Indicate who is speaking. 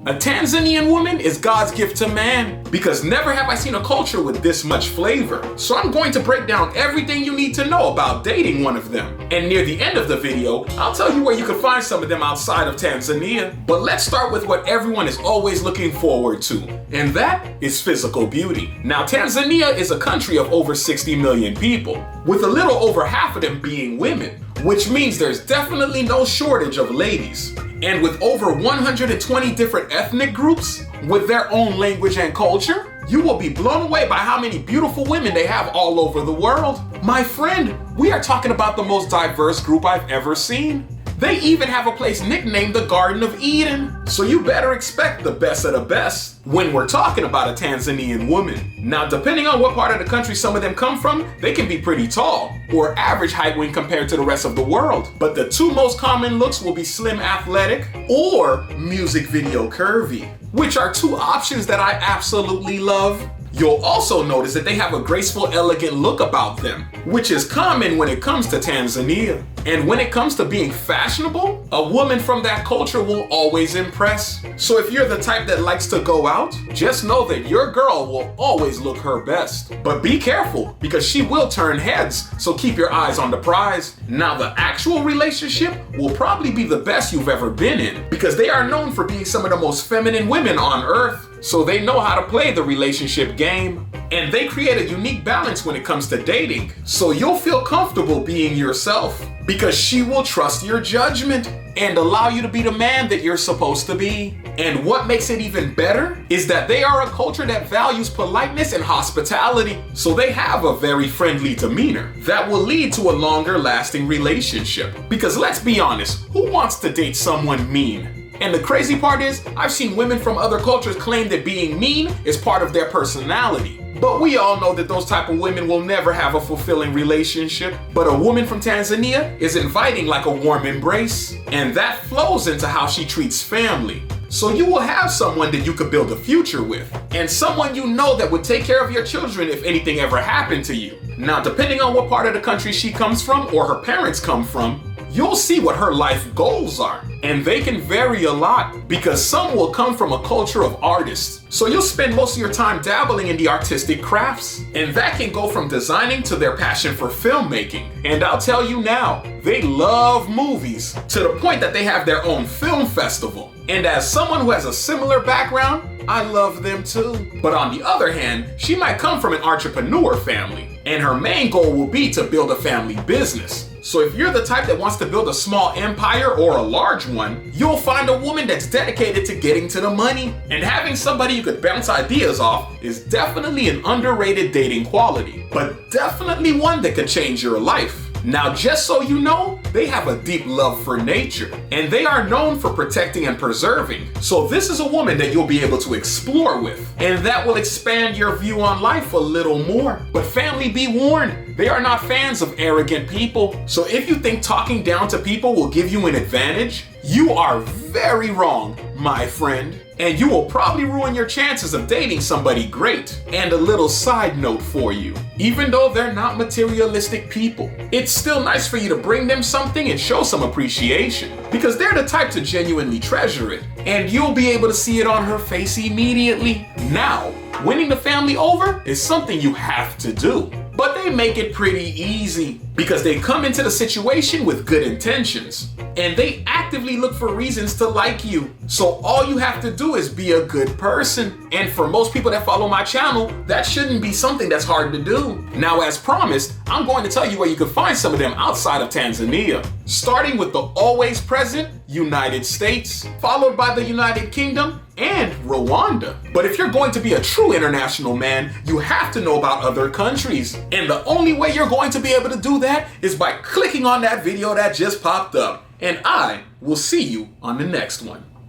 Speaker 1: A Tanzanian woman is God's gift to man, because never have I seen a culture with this much flavor. So I'm going to break down everything you need to know about dating one of them. And near the end of the video, I'll tell you where you can find some of them outside of Tanzania. But let's start with what everyone is always looking forward to, and that is physical beauty. Now, Tanzania is a country of over 60 million people, with a little over half of them being women, which means there's definitely no shortage of ladies. And with over 120 different ethnic groups with their own language and culture, you will be blown away by how many beautiful women they have all over the world. My friend, we are talking about the most diverse group I've ever seen. They even have a place nicknamed the Garden of Eden. So you better expect the best of the best when we're talking about a Tanzanian woman. Now, depending on what part of the country some of them come from, they can be pretty tall, or average height when compared to the rest of the world. But the two most common looks will be slim athletic or music video curvy, which are two options that I absolutely love. You'll also notice that they have a graceful, elegant look about them, which is common when it comes to Tanzania. And when it comes to being fashionable, a woman from that culture will always impress. So if you're the type that likes to go out, just know that your girl will always look her best. But be careful, because she will turn heads, so keep your eyes on the prize. Now, the actual relationship will probably be the best you've ever been in, because they are known for being some of the most feminine women on earth. So they know how to play the relationship game. And they create a unique balance when it comes to dating. So you'll feel comfortable being yourself, because she will trust your judgment and allow you to be the man that you're supposed to be. And what makes it even better is that they are a culture that values politeness and hospitality. So they have a very friendly demeanor that will lead to a longer lasting relationship. Because let's be honest, who wants to date someone mean? And the crazy part is, I've seen women from other cultures claim that being mean is part of their personality. But we all know that those type of women will never have a fulfilling relationship. But a woman from Tanzania is inviting like a warm embrace, and that flows into how she treats family. So you will have someone that you could build a future with, and someone you know that would take care of your children if anything ever happened to you. Now, depending on what part of the country she comes from or her parents come from, you'll see what her life goals are. And they can vary a lot, because some will come from a culture of artists. So you'll spend most of your time dabbling in the artistic crafts. And that can go from designing to their passion for filmmaking. And I'll tell you now, they love movies to the point that they have their own film festival. And as someone who has a similar background, I love them too. But on the other hand, she might come from an entrepreneur family, and her main goal will be to build a family business. So if you're the type that wants to build a small empire or a large one, you'll find a woman that's dedicated to getting to the money. And having somebody you could bounce ideas off is definitely an underrated dating quality, but definitely one that could change your life. Now, just so you know, they have a deep love for nature, and they are known for protecting and preserving. So this is a woman that you'll be able to explore with, and that will expand your view on life a little more. But family, be warned, they are not fans of arrogant people. So if you think talking down to people will give you an advantage, you are very wrong, my friend. And you will probably ruin your chances of dating somebody great. And a little side note for you, even though they're not materialistic people, it's still nice for you to bring them something and show some appreciation, because they're the type to genuinely treasure it, and you'll be able to see it on her face immediately. Now, winning the family over is something you have to do. But they make it pretty easy, because they come into the situation with good intentions, and they actively look for reasons to like you. So all you have to do is be a good person. And for most people that follow my channel, that shouldn't be something that's hard to do. Now, as promised, I'm going to tell you where you can find some of them outside of Tanzania, starting with the always present United States, followed by the United Kingdom and Rwanda. But if you're going to be a true international man, you have to know about other countries. And the only way you're going to be able to do that is by clicking on that video that just popped up. And I will see you on the next one.